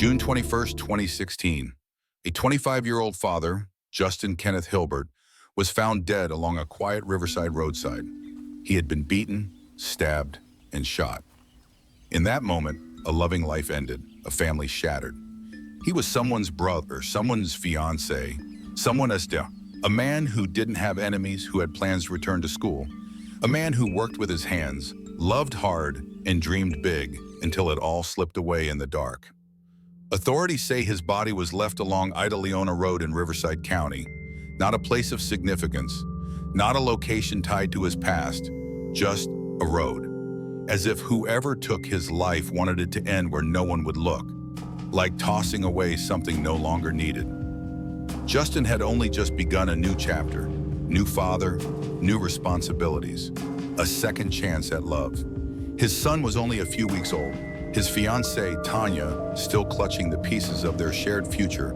June 21st, 2016. A 25-year-old father, Justin Kenneth Hilbert, was found dead along a quiet riverside roadside. He had been beaten, stabbed, and shot. In that moment, a loving life ended, a family shattered. He was someone's brother, someone's fiancé, someone a man who didn't have enemies, who had plans to return to school, a man who worked with his hands, loved hard, and dreamed big until it all slipped away in the dark. Authorities say his body was left along Ida Leona Road in Riverside County, not a place of significance, not a location tied to his past, just a road. As if whoever took his life wanted it to end where no one would look, like tossing away something no longer needed. Justin had only just begun a new chapter, new father, new responsibilities, a second chance at love. His son was only a few weeks old, his fiancée, Tanya, still clutching the pieces of their shared future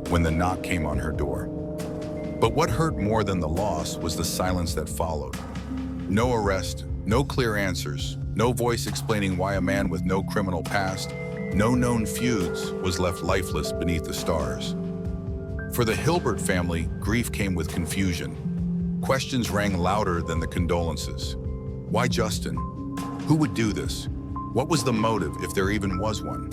when the knock came on her door. But what hurt more than the loss was the silence that followed. No arrest, no clear answers, no voice explaining why a man with no criminal past, no known feuds, was left lifeless beneath the stars. For the Hilbert family, grief came with confusion. Questions rang louder than the condolences. Why Justin? Who would do this? What was the motive, if there even was one?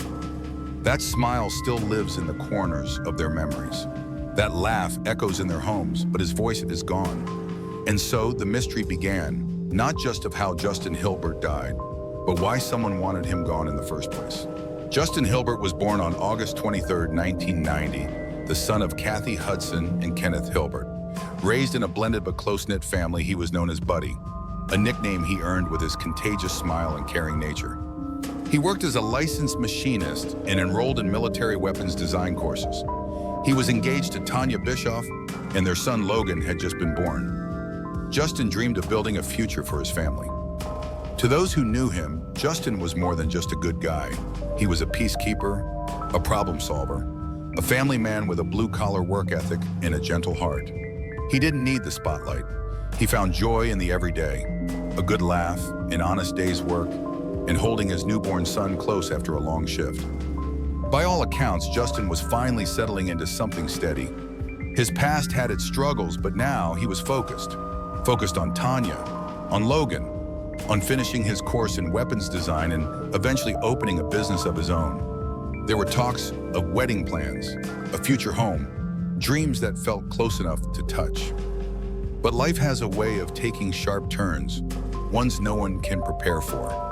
That smile still lives in the corners of their memories. That laugh echoes in their homes, but his voice is gone. And so the mystery began, not just of how Justin Hilbert died, but why someone wanted him gone in the first place. Justin Hilbert was born on August 23, 1990, the son of Kathy Hudson and Kenneth Hilbert. Raised in a blended but close-knit family, he was known as Buddy, a nickname he earned with his contagious smile and caring nature. He worked as a licensed machinist and enrolled in military weapons design courses. He was engaged to Tanya Bischoff, and their son Logan had just been born. Justin dreamed of building a future for his family. To those who knew him, Justin was more than just a good guy. He was a peacekeeper, a problem solver, a family man with a blue-collar work ethic and a gentle heart. He didn't need the spotlight. He found joy in the everyday, a good laugh, an honest day's work, and holding his newborn son close after a long shift. By all accounts, Justin was finally settling into something steady. His past had its struggles, but now he was focused. Focused on Tanya, on Logan, on finishing his course in weapons design and eventually opening a business of his own. There were talks of wedding plans, a future home, dreams that felt close enough to touch. But life has a way of taking sharp turns, ones no one can prepare for.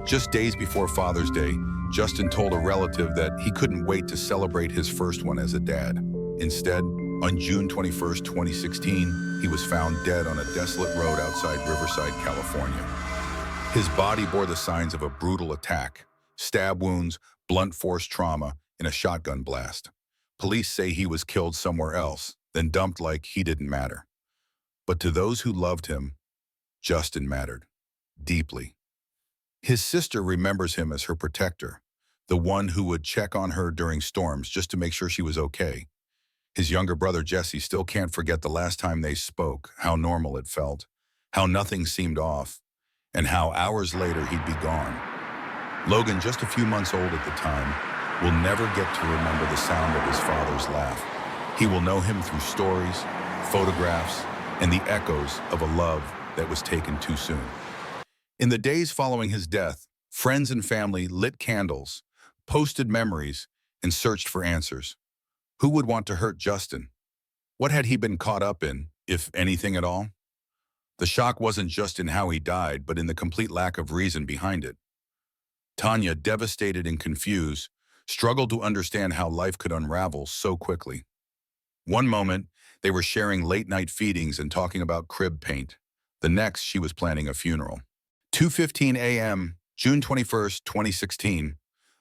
Just days before Father's Day, Justin told a relative that he couldn't wait to celebrate his first one as a dad. Instead, on June 21st, 2016, he was found dead on a desolate road outside Riverside, California. His body bore the signs of a brutal attack, stab wounds, blunt force trauma, and a shotgun blast. Police say he was killed somewhere else, then dumped like he didn't matter. But to those who loved him, Justin mattered, deeply. His sister remembers him as her protector, the one who would check on her during storms just to make sure she was okay. His younger brother Jesse still can't forget the last time they spoke, how normal it felt, how nothing seemed off, and how hours later he'd be gone. Logan, just a few months old at the time, will never get to remember the sound of his father's laugh. He will know him through stories, photographs, and the echoes of a love that was taken too soon. In the days following his death, friends and family lit candles, posted memories, and searched for answers. Who would want to hurt Justin? What had he been caught up in, if anything at all? The shock wasn't just in how he died, but in the complete lack of reason behind it. Tanya, devastated and confused, struggled to understand how life could unravel so quickly. One moment, they were sharing late-night feedings and talking about crib paint. The next, she was planning a funeral. 2:15 a.m., June 21st, 2016,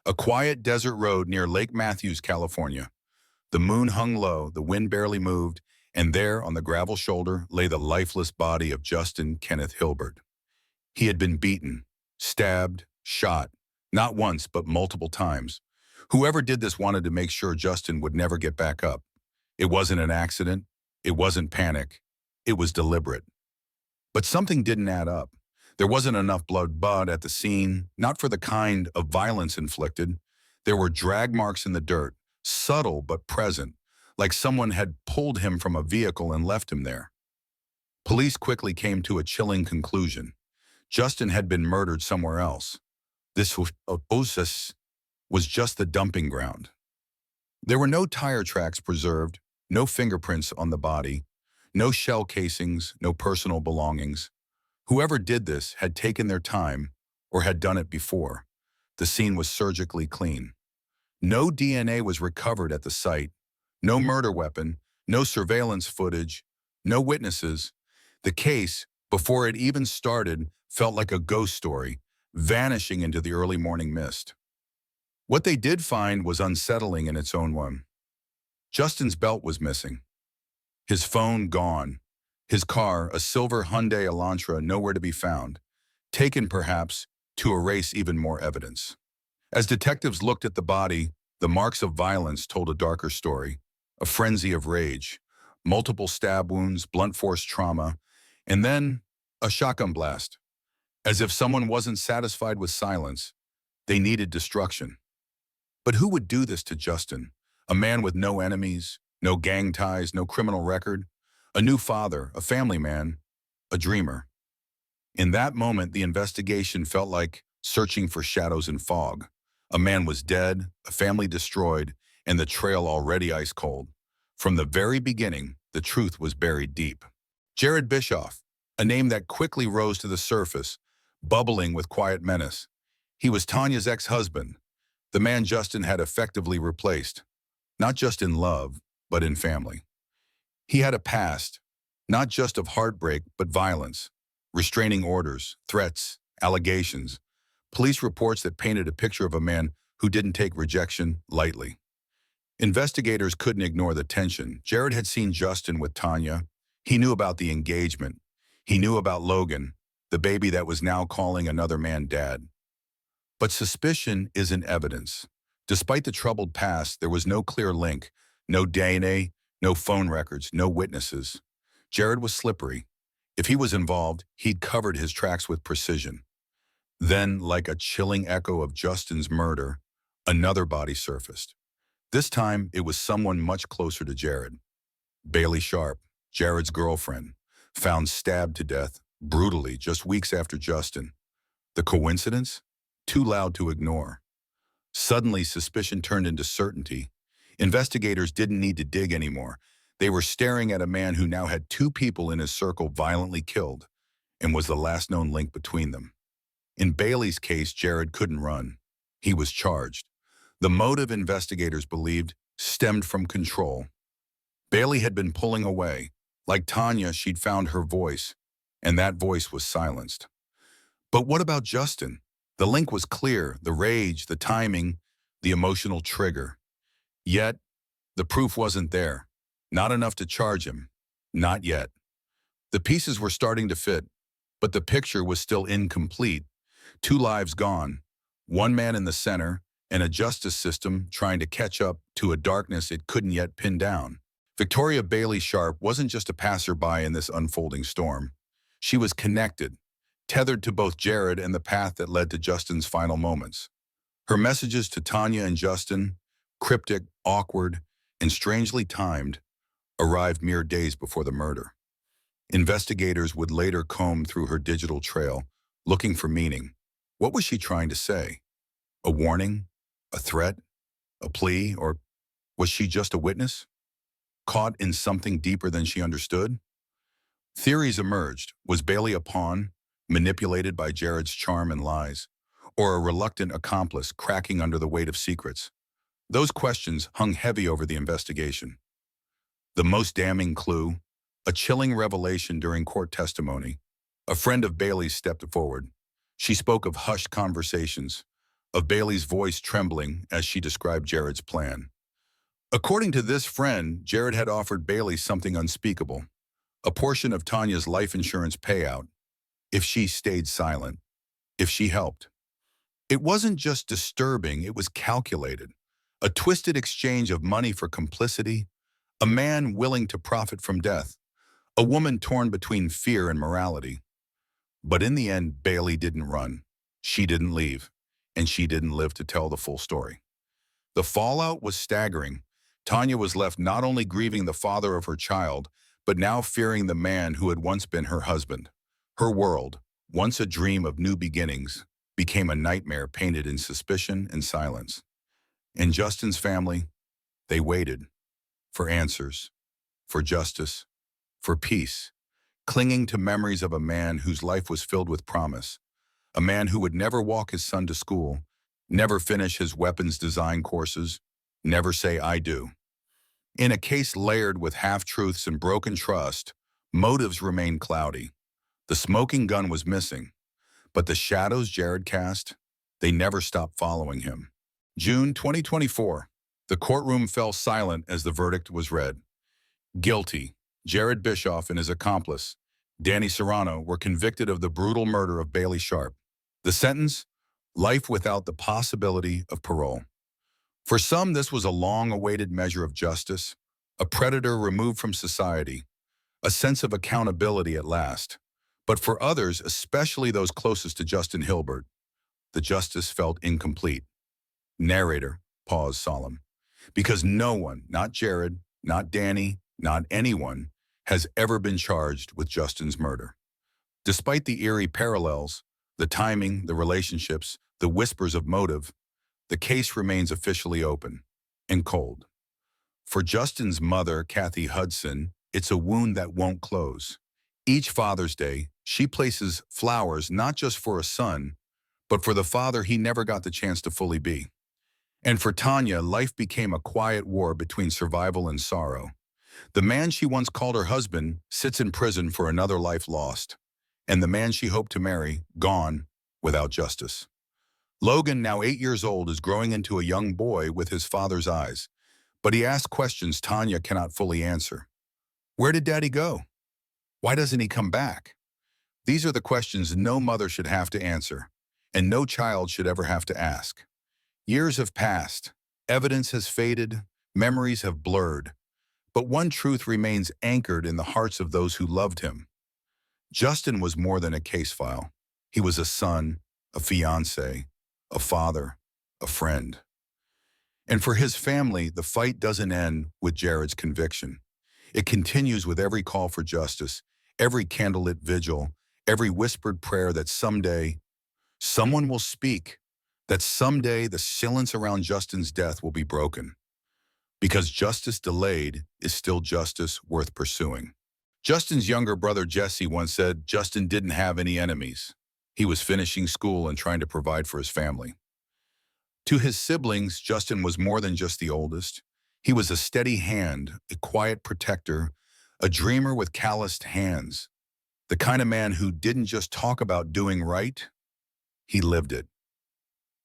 a quiet desert road near Lake Matthews, California. The moon hung low, the wind barely moved, and there on the gravel shoulder lay the lifeless body of Justin Kenneth Hilbert. He had been beaten, stabbed, shot, not once but multiple times. Whoever did this wanted to make sure Justin would never get back up. It wasn't an accident, it wasn't panic, it was deliberate. But something didn't add up. There wasn't enough blood at the scene, not for the kind of violence inflicted. There were drag marks in the dirt, subtle but present, like someone had pulled him from a vehicle and left him there. Police quickly came to a chilling conclusion. Justin had been murdered somewhere else. This oasis was just the dumping ground. There were no tire tracks preserved, no fingerprints on the body, no shell casings, no personal belongings. Whoever did this had taken their time or had done it before. The scene was surgically clean. No DNA was recovered at the site, no murder weapon, no surveillance footage, no witnesses. The case, before it even started, felt like a ghost story, vanishing into the early morning mist. What they did find was unsettling in its own way. Justin's belt was missing. His phone gone. His car, a silver Hyundai Elantra, nowhere to be found, taken perhaps to erase even more evidence. As detectives looked at the body, the marks of violence told a darker story, a frenzy of rage, multiple stab wounds, blunt force trauma, and then a shotgun blast. As if someone wasn't satisfied with silence, they needed destruction. But who would do this to Justin, a man with no enemies, no gang ties, no criminal record, a new father, a family man, a dreamer? In that moment, the investigation felt like searching for shadows in fog. A man was dead, a family destroyed, and the trail already ice cold. From the very beginning, the truth was buried deep. Jared Bischoff, a name that quickly rose to the surface, bubbling with quiet menace. He was Tanya's ex-husband, the man Justin had effectively replaced, not just in love, but in family. He had a past, not just of heartbreak, but violence, restraining orders, threats, allegations, police reports that painted a picture of a man who didn't take rejection lightly. Investigators couldn't ignore the tension. Jared had seen Justin with Tanya. He knew about the engagement. He knew about Logan, the baby that was now calling another man dad. But suspicion isn't evidence. Despite the troubled past, there was no clear link, no DNA, no phone records, no witnesses. Jared was slippery. If he was involved, he'd covered his tracks with precision. Then, like a chilling echo of Justin's murder, another body surfaced. This time, it was someone much closer to Jared. Bailey Sharp, Jared's girlfriend, found stabbed to death, brutally, just weeks after Justin. The coincidence? Too loud to ignore. Suddenly, suspicion turned into certainty. Investigators didn't need to dig anymore. They were staring at a man who now had two people in his circle violently killed, and was the last known link between them. In Bailey's case, Jared couldn't run. He was charged. The motive, investigators believed, stemmed from control. Bailey had been pulling away. Like Tanya, she'd found her voice, and that voice was silenced. But what about Justin? The link was clear, the rage, the timing, the emotional trigger. Yet, the proof wasn't there. Not enough to charge him. Not yet. The pieces were starting to fit, but the picture was still incomplete. Two lives gone, one man in the center, and a justice system trying to catch up to a darkness it couldn't yet pin down. Victoria Bailey Sharp wasn't just a passerby in this unfolding storm. She was connected, tethered to both Jared and the path that led to Justin's final moments. Her messages to Tanya and Justin, cryptic, awkward, and strangely timed, arrived mere days before the murder. Investigators would later comb through her digital trail, looking for meaning. What was she trying to say? A warning? A threat? A plea? Or was she just a witness? Caught in something deeper than she understood? Theories emerged. Was Bailey a pawn, manipulated by Jared's charm and lies, or a reluctant accomplice cracking under the weight of secrets? Those questions hung heavy over the investigation. The most damning clue, a chilling revelation during court testimony. A friend of Bailey's stepped forward. She spoke of hushed conversations, of Bailey's voice trembling as she described Jared's plan. According to this friend, Jared had offered Bailey something unspeakable, a portion of Tanya's life insurance payout, if she stayed silent, if she helped. It wasn't just disturbing, it was calculated. A twisted exchange of money for complicity, a man willing to profit from death, a woman torn between fear and morality. But in the end, Bailey didn't run. She didn't leave, and she didn't live to tell the full story. The fallout was staggering. Tanya was left not only grieving the father of her child, but now fearing the man who had once been her husband. Her world, once a dream of new beginnings, became a nightmare painted in suspicion and silence. And Justin's family, they waited for answers, for justice, for peace, clinging to memories of a man whose life was filled with promise, a man who would never walk his son to school, never finish his weapons design courses, never say I do. In a case layered with half-truths and broken trust, motives remained cloudy. The smoking gun was missing, but the shadows Jared cast, they never stopped following him. June 2024. The courtroom fell silent as the verdict was read. Guilty. Jared Bischoff and his accomplice, Danny Serrano, were convicted of the brutal murder of Bailey Sharp. The sentence? Life without the possibility of parole. For some, this was a long-awaited measure of justice, a predator removed from society, a sense of accountability at last. But for others, especially those closest to Justin Hilbert, the justice felt incomplete. Narrator, pause solemn. Because no one, not Jared, not Danny, not anyone, has ever been charged with Justin's murder. Despite the eerie parallels, the timing, the relationships, the whispers of motive, the case remains officially open and cold. For Justin's mother, Kathy Hudson, it's a wound that won't close. Each Father's Day, she places flowers not just for a son, but for the father he never got the chance to fully be. And for Tanya, life became a quiet war between survival and sorrow. The man she once called her husband sits in prison for another life lost, and the man she hoped to marry, gone without justice. Logan, now 8 years old, is growing into a young boy with his father's eyes, but he asks questions Tanya cannot fully answer. Where did Daddy go? Why doesn't he come back? These are the questions no mother should have to answer, and no child should ever have to ask. Years have passed, evidence has faded, memories have blurred, but one truth remains anchored in the hearts of those who loved him. Justin was more than a case file. He was a son, a fiancé, a father, a friend. And for his family, the fight doesn't end with Jared's conviction. It continues with every call for justice, every candlelit vigil, every whispered prayer that someday someone will speak, that someday the silence around Justin's death will be broken. Because justice delayed is still justice worth pursuing. Justin's younger brother Jesse once said Justin didn't have any enemies. He was finishing school and trying to provide for his family. To his siblings, Justin was more than just the oldest. He was a steady hand, a quiet protector, a dreamer with calloused hands. The kind of man who didn't just talk about doing right, he lived it.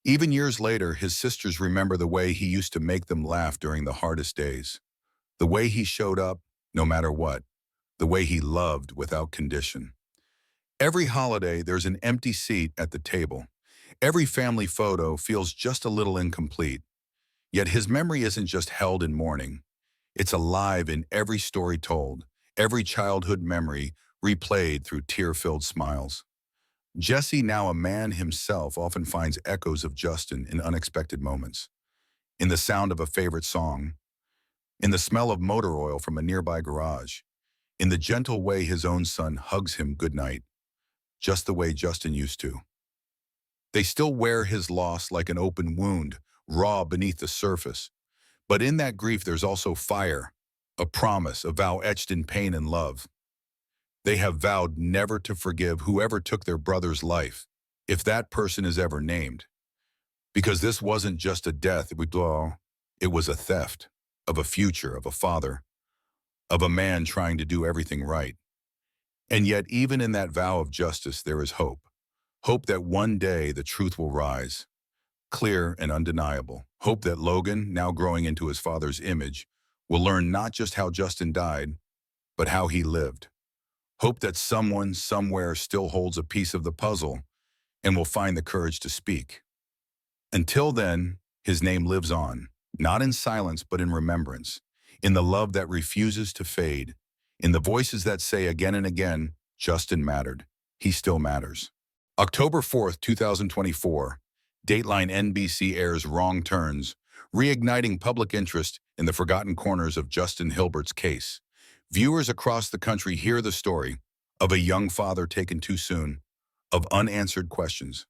Even years later, his sisters remember the way he used to make them laugh during the hardest days. The way he showed up, no matter what. The way he loved without condition. Every holiday, there's an empty seat at the table. Every family photo feels just a little incomplete. Yet his memory isn't just held in mourning. It's alive in every story told, every childhood memory replayed through tear-filled smiles. Jesse, now a man himself, often finds echoes of Justin in unexpected moments. In the sound of a favorite song, in the smell of motor oil from a nearby garage, in the gentle way his own son hugs him goodnight, just the way Justin used to. They still wear his loss like an open wound, raw beneath the surface. But in that grief there's also fire, a promise, a vow etched in pain and love. They have vowed never to forgive whoever took their brother's life, if that person is ever named. Because this wasn't just a death, it was a theft of a future, of a father, of a man trying to do everything right. And yet, even in that vow of justice, there is hope. Hope that one day the truth will rise, clear and undeniable. Hope that Logan, now growing into his father's image, will learn not just how Justin died, but how he lived. Hope that someone, somewhere still holds a piece of the puzzle and will find the courage to speak. Until then, his name lives on, not in silence but in remembrance, in the love that refuses to fade, in the voices that say again and again, Justin mattered. He still matters. October 4th, 2024, Dateline NBC airs Wrong Turns, reigniting public interest in the forgotten corners of Justin Hilbert's case. Viewers across the country hear the story of a young father taken too soon, of unanswered questions,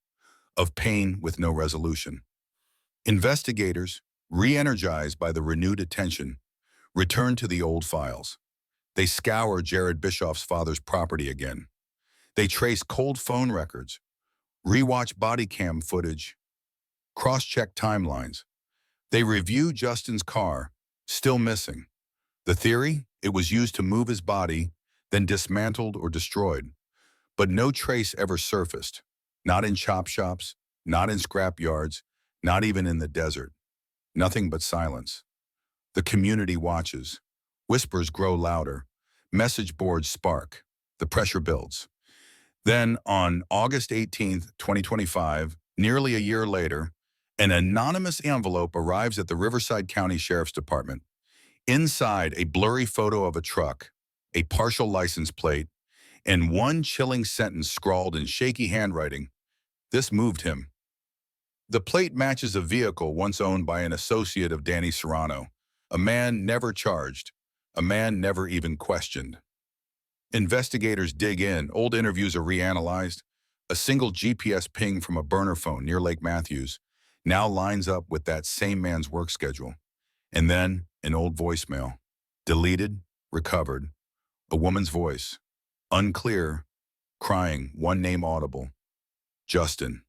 of pain with no resolution. Investigators, re-energized by the renewed attention, return to the old files. They scour Jared Bischoff's father's property again. They trace cold phone records, rewatch body cam footage, cross-check timelines. They review Justin's car, still missing. The theory? It was used to move his body, then dismantled or destroyed. But no trace ever surfaced. Not in chop shops, not in scrap yards, not even in the desert. Nothing but silence. The community watches. Whispers grow louder. Message boards spark. The pressure builds. Then, on August 18th, 2025, nearly a year later, an anonymous envelope arrives at the Riverside County Sheriff's Department. Inside, a blurry photo of a truck, a partial license plate, and one chilling sentence scrawled in shaky handwriting. This moved him. The plate matches a vehicle once owned by an associate of Danny Serrano, a man never charged, a man never even questioned. Investigators dig in, old interviews are reanalyzed. A single GPS ping from a burner phone near Lake Matthews now lines up with that same man's work schedule. And then, an old voicemail. Deleted, recovered. A woman's voice. Unclear, crying, one name audible. Justin.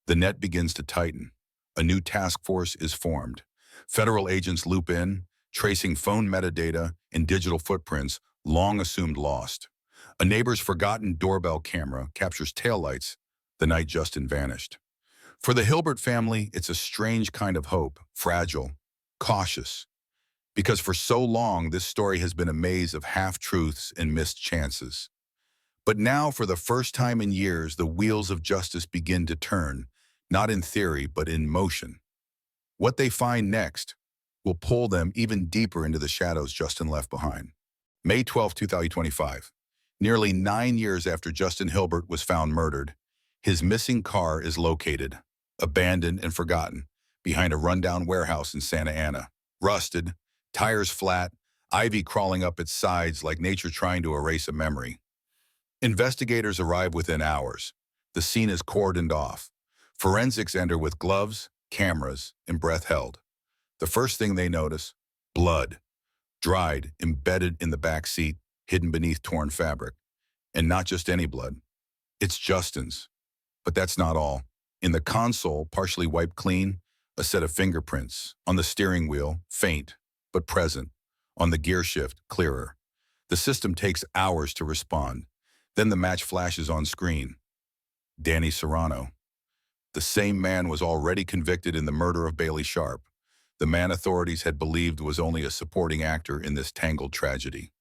The net begins to tighten. A new task force is formed. Federal agents loop in, tracing phone metadata and digital footprints long assumed lost. A neighbor's forgotten doorbell camera captures taillights the night Justin vanished. For the Hilbert family, it's a strange kind of hope, fragile, cautious, because for so long this story has been a maze of half-truths and missed chances. But now, for the first time in years, the wheels of justice begin to turn, not in theory, but in motion. What they find next will pull them even deeper into the shadows Justin left behind. May 12, 2025. Nearly 9 years after Justin Hilbert was found murdered, his missing car is located, abandoned and forgotten, behind a rundown warehouse in Santa Ana. Rusted, tires flat, ivy crawling up its sides like nature trying to erase a memory. Investigators arrive within hours. The scene is cordoned off. Forensics enter with gloves, cameras, and breath held. The first thing they notice, blood. Dried, embedded in the back seat, hidden beneath torn fabric. And not just any blood. It's Justin's. But that's not all. In the console, partially wiped clean, a set of fingerprints. On the steering wheel, faint, but present. On the gear shift, clearer. The system takes hours to respond. Then the match flashes on screen. Danny Serrano. The same man was already convicted in the murder of Bailey Sharp. The man authorities had believed was only a supporting actor in this tangled tragedy.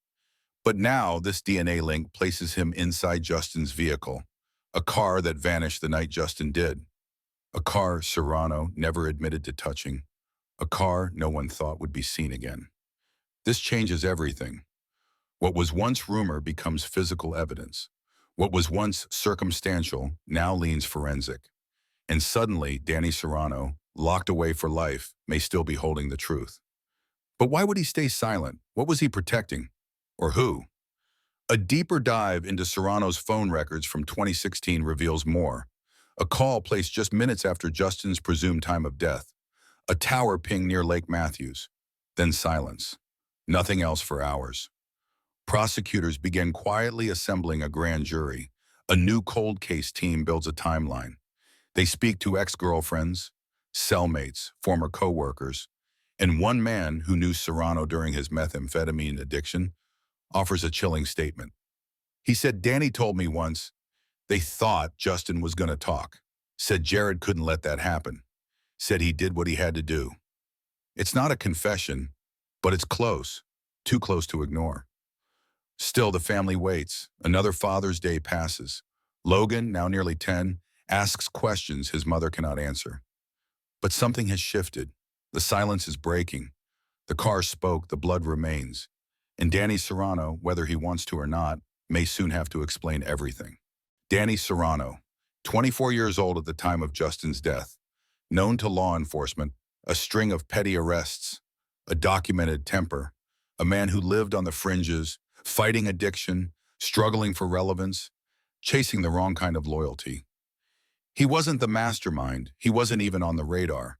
But now, this DNA link places him inside Justin's vehicle, a car that vanished the night Justin did. A car Serrano never admitted to touching. A car no one thought would be seen again. This changes everything. What was once rumor becomes physical evidence. What was once circumstantial now leans forensic. And suddenly, Danny Serrano, locked away for life, may still be holding the truth. But why would he stay silent? What was he protecting? Or who? A deeper dive into Serrano's phone records from 2016 reveals more. A call placed just minutes after Justin's presumed time of death. A tower ping near Lake Matthews. Then silence. Nothing else for hours. Prosecutors begin quietly assembling a grand jury. A new cold case team builds a timeline. They speak to ex-girlfriends, cellmates, former co-workers, and one man who knew Serrano during his methamphetamine addiction offers a chilling statement. He said, "Danny told me once they thought Justin was going to talk. Said Jared couldn't let that happen. Said he did what he had to do." It's not a confession, but it's close, too close to ignore. Still, the family waits. Another Father's Day passes. Logan, now nearly 10, asks questions his mother cannot answer. But something has shifted. The silence is breaking. The car spoke, the blood remains. And Danny Serrano, whether he wants to or not, may soon have to explain everything. Danny Serrano, 24 years old at the time of Justin's death, known to law enforcement a string of petty arrests, a documented temper, a man who lived on the fringes, fighting addiction, struggling for relevance, chasing the wrong kind of loyalty. He wasn't the mastermind, he wasn't even on the radar.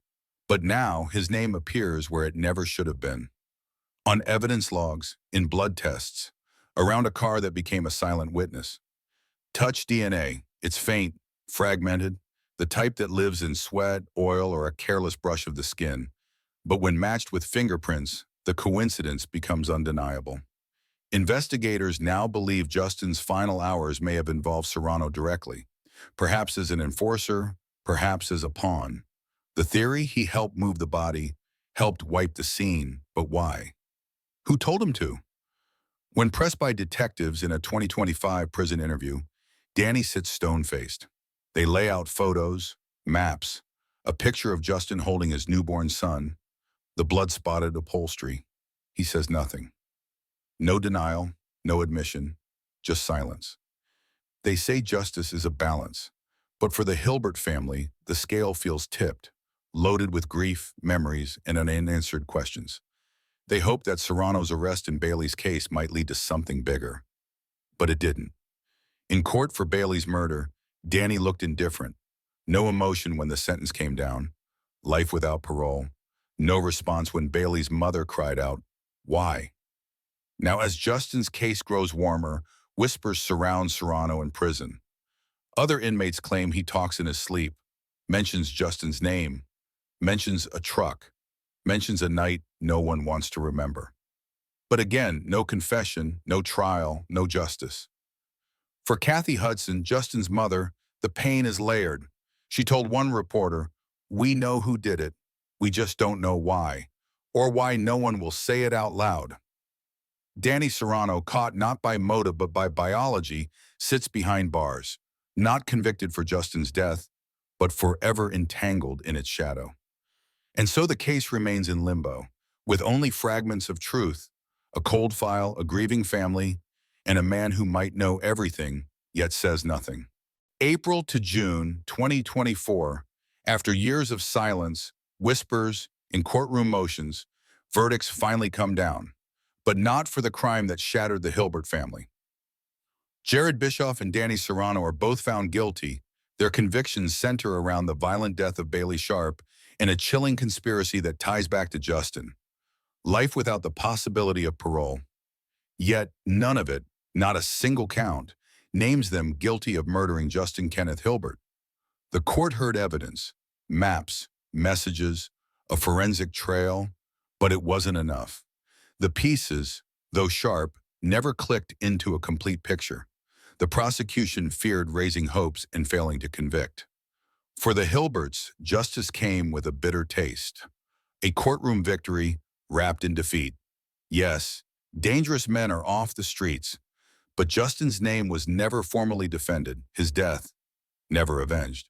But now his name appears where it never should have been. On evidence logs, in blood tests, around a car that became a silent witness. Touch DNA, it's faint, fragmented, the type that lives in sweat, oil, or a careless brush of the skin. But when matched with fingerprints, the coincidence becomes undeniable. Investigators now believe Justin's final hours may have involved Serrano directly, perhaps as an enforcer, perhaps as a pawn. The theory: he helped move the body, helped wipe the scene, but why? Who told him to? When pressed by detectives in a 2025 prison interview, Danny sits stone-faced. They lay out photos, maps, a picture of Justin holding his newborn son, the blood-spotted upholstery. He says nothing. No denial, no admission, just silence. They say justice is a balance, but for the Hilbert family, the scale feels tipped, loaded with grief, memories, and unanswered questions. They hope that Serrano's arrest in Bailey's case might lead to something bigger. But it didn't. In court for Bailey's murder, Danny looked indifferent. No emotion when the sentence came down. Life without parole. No response when Bailey's mother cried out, "Why?" Now, as Justin's case grows warmer, whispers surround Serrano in prison. Other inmates claim he talks in his sleep, mentions Justin's name, mentions a truck, mentions a night no one wants to remember. But again, no confession, no trial, no justice. For Kathy Hudson, Justin's mother, the pain is layered. She told one reporter, "We know who did it, we just don't know why, or why no one will say it out loud." Danny Serrano, caught not by motive but by biology, sits behind bars, not convicted for Justin's death, but forever entangled in its shadow. And so the case remains in limbo, with only fragments of truth, a cold file, a grieving family, and a man who might know everything, yet says nothing. April to June 2024, after years of silence, whispers, and courtroom motions, verdicts finally come down, but not for the crime that shattered the Hilbert family. Jared Bischoff and Danny Serrano are both found guilty. Their convictions center around the violent death of Bailey Sharp and a chilling conspiracy that ties back to Justin. Life without the possibility of parole. Yet none of it, not a single count, names them guilty of murdering Justin Kenneth Hilbert. The court heard evidence, maps, messages, a forensic trail, but it wasn't enough. The pieces, though sharp, never clicked into a complete picture. The prosecution feared raising hopes and failing to convict. For the Hilberts, justice came with a bitter taste. A courtroom victory wrapped in defeat. Yes, dangerous men are off the streets, but Justin's name was never formally defended, his death never avenged.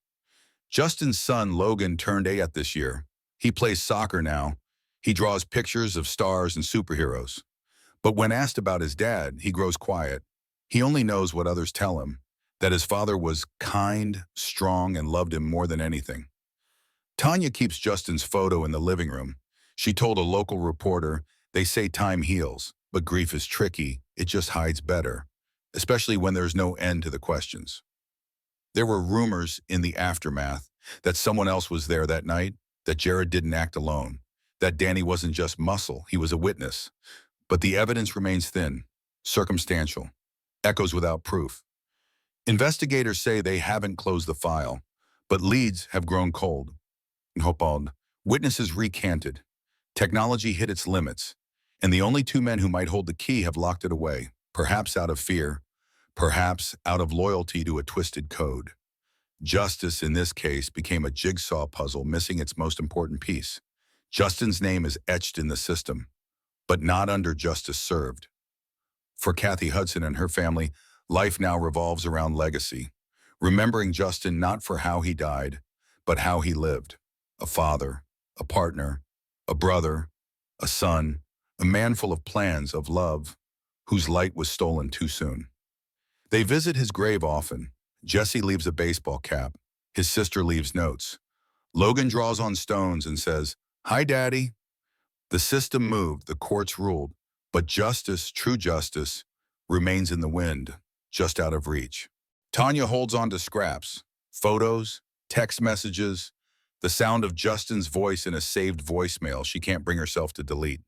Justin's son Logan turned 8 this year. He plays soccer now. He draws pictures of stars and superheroes. But when asked about his dad, he grows quiet. He only knows what others tell him, that his father was kind, strong, and loved him more than anything. Tanya keeps Justin's photo in the living room. She told a local reporter, "They say time heals, but grief is tricky. It just hides better, especially when there's no end to the questions." There were rumors in the aftermath that someone else was there that night, that Jared didn't act alone, that Danny wasn't just muscle, he was a witness. But the evidence remains thin, circumstantial, echoes without proof. Investigators say they haven't closed the file, but leads have grown cold. Hopald, witnesses recanted. Technology hit its limits, and the only two men who might hold the key have locked it away, perhaps out of fear, perhaps out of loyalty to a twisted code. Justice, in this case, became a jigsaw puzzle missing its most important piece. Justin's name is etched in the system, but not under justice served. For Kathy Hudson and her family, life now revolves around legacy, remembering Justin not for how he died, but how he lived. A father, a partner, a brother, a son, a man full of plans, of love, whose light was stolen too soon. They visit his grave often. Jesse leaves a baseball cap. His sister leaves notes. Logan draws on stones and says, Hi, Daddy. The system moved, the courts ruled, but justice, true justice, remains in the wind, just out of reach. Tanya holds on to scraps, photos, text messages, the sound of Justin's voice in a saved voicemail she can't bring herself to delete.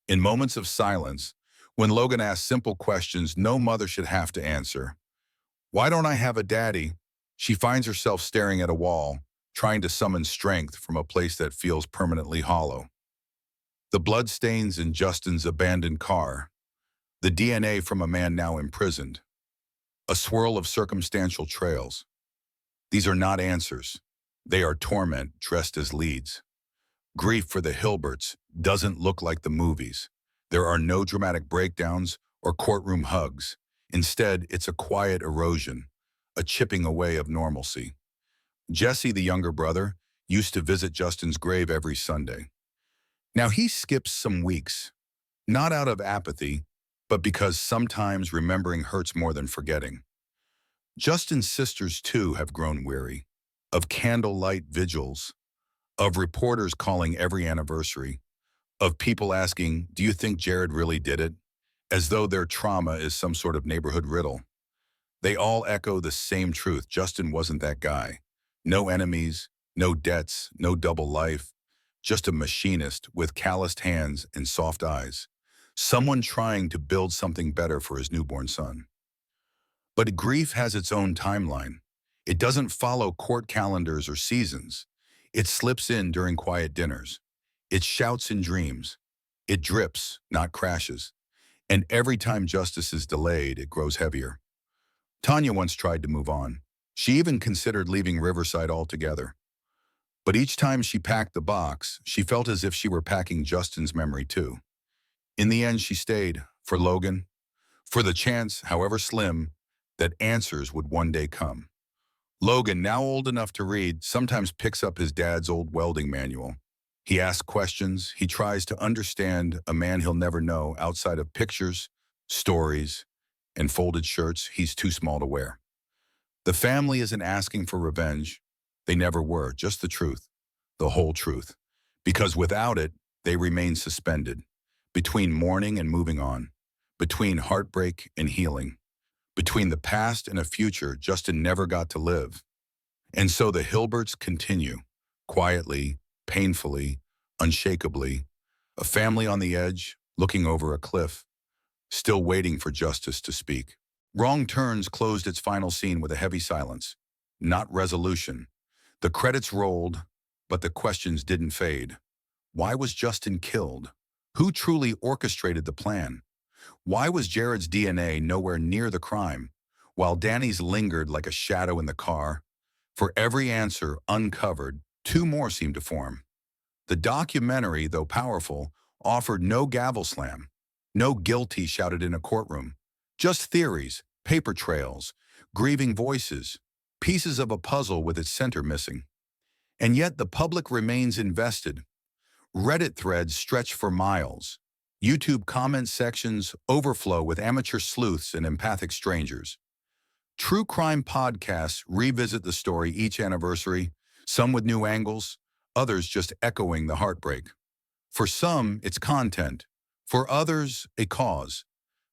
In moments of silence, when Logan asks simple questions no mother should have to answer, why don't I have a daddy? She finds herself staring at a wall, trying to summon strength from a place that feels permanently hollow. The bloodstains in Justin's abandoned car, the DNA from a man now imprisoned, a swirl of circumstantial trails. These are not answers. They are torment dressed as leads. Grief for the Hilberts doesn't look like the movies. There are no dramatic breakdowns or courtroom hugs. Instead, it's a quiet erosion, a chipping away of normalcy. Jesse, the younger brother, used to visit Justin's grave every Sunday. Now he skips some weeks, not out of apathy, but because sometimes remembering hurts more than forgetting. Justin's sisters, too, have grown weary of candlelight vigils, of reporters calling every anniversary, of people asking, do you think Jared really did it? As though their trauma is some sort of neighborhood riddle. They all echo the same truth. Justin wasn't that guy. No enemies, no debts, no double life. Just a machinist with calloused hands and soft eyes. Someone trying to build something better for his newborn son. But grief has its own timeline. It doesn't follow court calendars or seasons. It slips in during quiet dinners. It shouts in dreams. It drips, not crashes. And every time justice is delayed, it grows heavier. Tanya once tried to move on. She even considered leaving Riverside altogether. But each time she packed the box, she felt as if she were packing Justin's memory too. In the end, she stayed, for Logan, for the chance, however slim, that answers would one day come. Logan, now old enough to read, sometimes picks up his dad's old welding manual. He asks questions, he tries to understand a man he'll never know outside of pictures, stories, and folded shirts he's too small to wear. The family isn't asking for revenge. They never were, just the truth, the whole truth. Because without it, they remain suspended, between mourning and moving on, between heartbreak and healing, between the past and a future Justin never got to live. And so the Hilberts continue, quietly, painfully, unshakably, a family on the edge, looking over a cliff, still waiting for justice to speak. Wrong Turns closed its final scene with a heavy silence, not resolution. The credits rolled, but the questions didn't fade. Why was Justin killed? Who truly orchestrated the plan? Why was Jared's DNA nowhere near the crime, while Danny's lingered like a shadow in the car? For every answer uncovered, two more seemed to form. The documentary, though powerful, offered no gavel slam, no guilty shouted in a courtroom, just theories, paper trails, grieving voices, pieces of a puzzle with its center missing. And yet the public remains invested. Reddit threads stretch for miles. YouTube comment sections overflow with amateur sleuths and empathic strangers. True crime podcasts revisit the story each anniversary, some with new angles, others just echoing the heartbreak. For some, it's content. For others, a cause.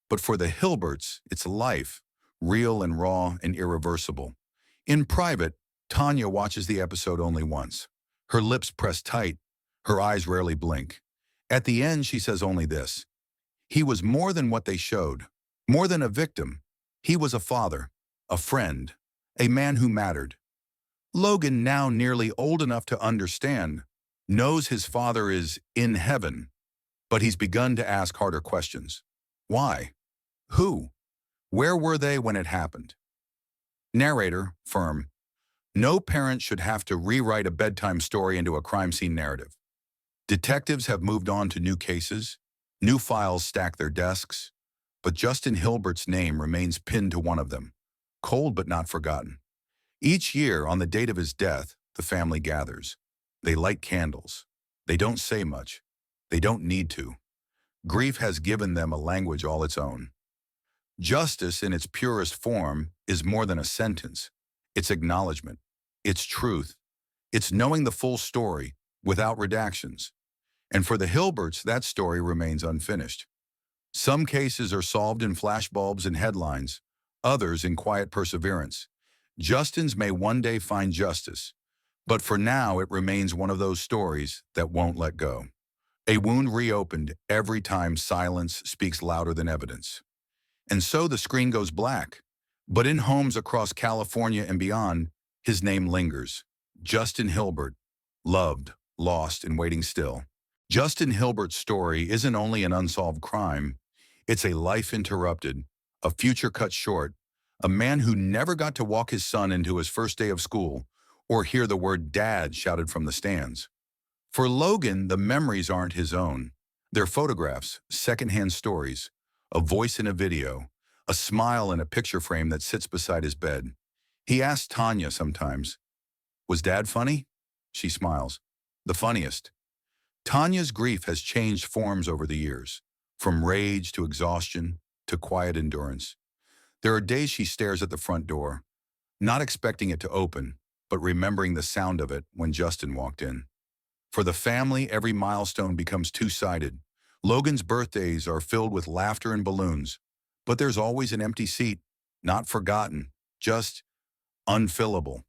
But for the Hilberts, it's life, real and raw and irreversible. In private, Tanya watches the episode only once. Her lips pressed tight, her eyes rarely blink. At the end, she says only this: he was more than what they showed, more than a victim. He was a father, a friend, a man who mattered. Logan, now nearly old enough to understand, knows his father is in heaven, but he's begun to ask harder questions. Why? Who? Where were they when it happened? Narrator, firm. No parent should have to rewrite a bedtime story into a crime scene narrative. Detectives have moved on to new cases, new files stack their desks, but Justin Hilbert's name remains pinned to one of them, cold but not forgotten. Each year, on the date of his death, the family gathers. They light candles. They don't say much. They don't need to. Grief has given them a language all its own. Justice, in its purest form, is more than a sentence. It's acknowledgement. It's truth. It's knowing the full story, without redactions. And for the Hilberts, that story remains unfinished. Some cases are solved in flashbulbs and headlines, others in quiet perseverance. Justin's may one day find justice, but for now it remains one of those stories that won't let go. A wound reopened every time silence speaks louder than evidence. And so the screen goes black. But in homes across California and beyond, his name lingers. Justin Hilbert, loved, lost, and waiting still. Justin Hilbert's story isn't only an unsolved crime, it's a life interrupted, a future cut short, a man who never got to walk his son into his first day of school or hear the word dad shouted from the stands. For Logan, the memories aren't his own. They're photographs, secondhand stories, a voice in a video, a smile in a picture frame that sits beside his bed. He asks Tanya sometimes, "Was Dad funny?" She smiles. "The funniest." Tanya's grief has changed forms over the years, from rage to exhaustion to quiet endurance. There are days she stares at the front door, not expecting it to open, but remembering the sound of it when Justin walked in. For the family, every milestone becomes two-sided. Logan's birthdays are filled with laughter and balloons, but there's always an empty seat, not forgotten, just unfillable.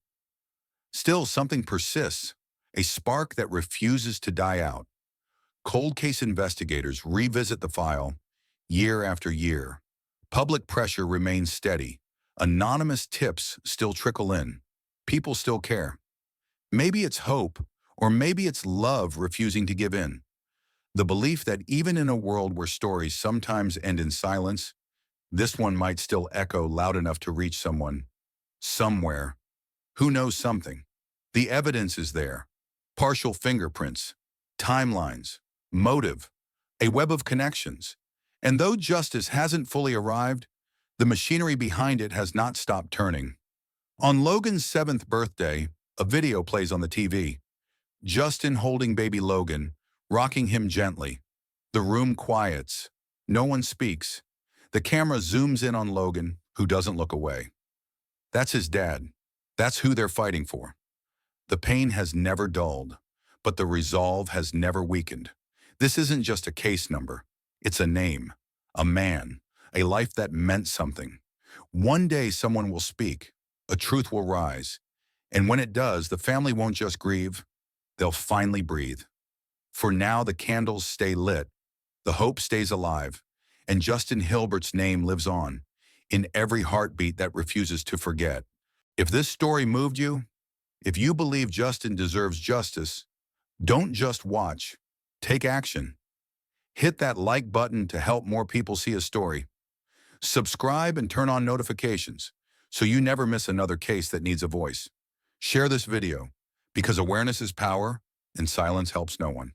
Still, something persists, a spark that refuses to die out. Cold case investigators revisit the file year after year. Public pressure remains steady. Anonymous tips still trickle in. People still care. Maybe it's hope, or maybe it's love refusing to give in. The belief that even in a world where stories sometimes end in silence, this one might still echo loud enough to reach someone, somewhere, who knows something. The evidence is there. Partial fingerprints, timelines, motive, a web of connections. And though justice hasn't fully arrived, the machinery behind it has not stopped turning. On Logan's 7th birthday, a video plays on the TV. Justin holding baby Logan, rocking him gently. The room quiets. No one speaks. The camera zooms in on Logan, who doesn't look away. That's his dad. That's who they're fighting for. The pain has never dulled, but the resolve has never weakened. This isn't just a case number. It's a name, a man, a life that meant something. One day someone will speak, a truth will rise, and when it does, the family won't just grieve, they'll finally breathe. For now, the candles stay lit, the hope stays alive, and Justin Hilbert's name lives on, in every heartbeat that refuses to forget. If this story moved you, if you believe Justin deserves justice, don't just watch, take action. Hit that like button to help more people see a story. Subscribe and turn on notifications so you never miss another case that needs a voice. Share this video because awareness is power and silence helps no one.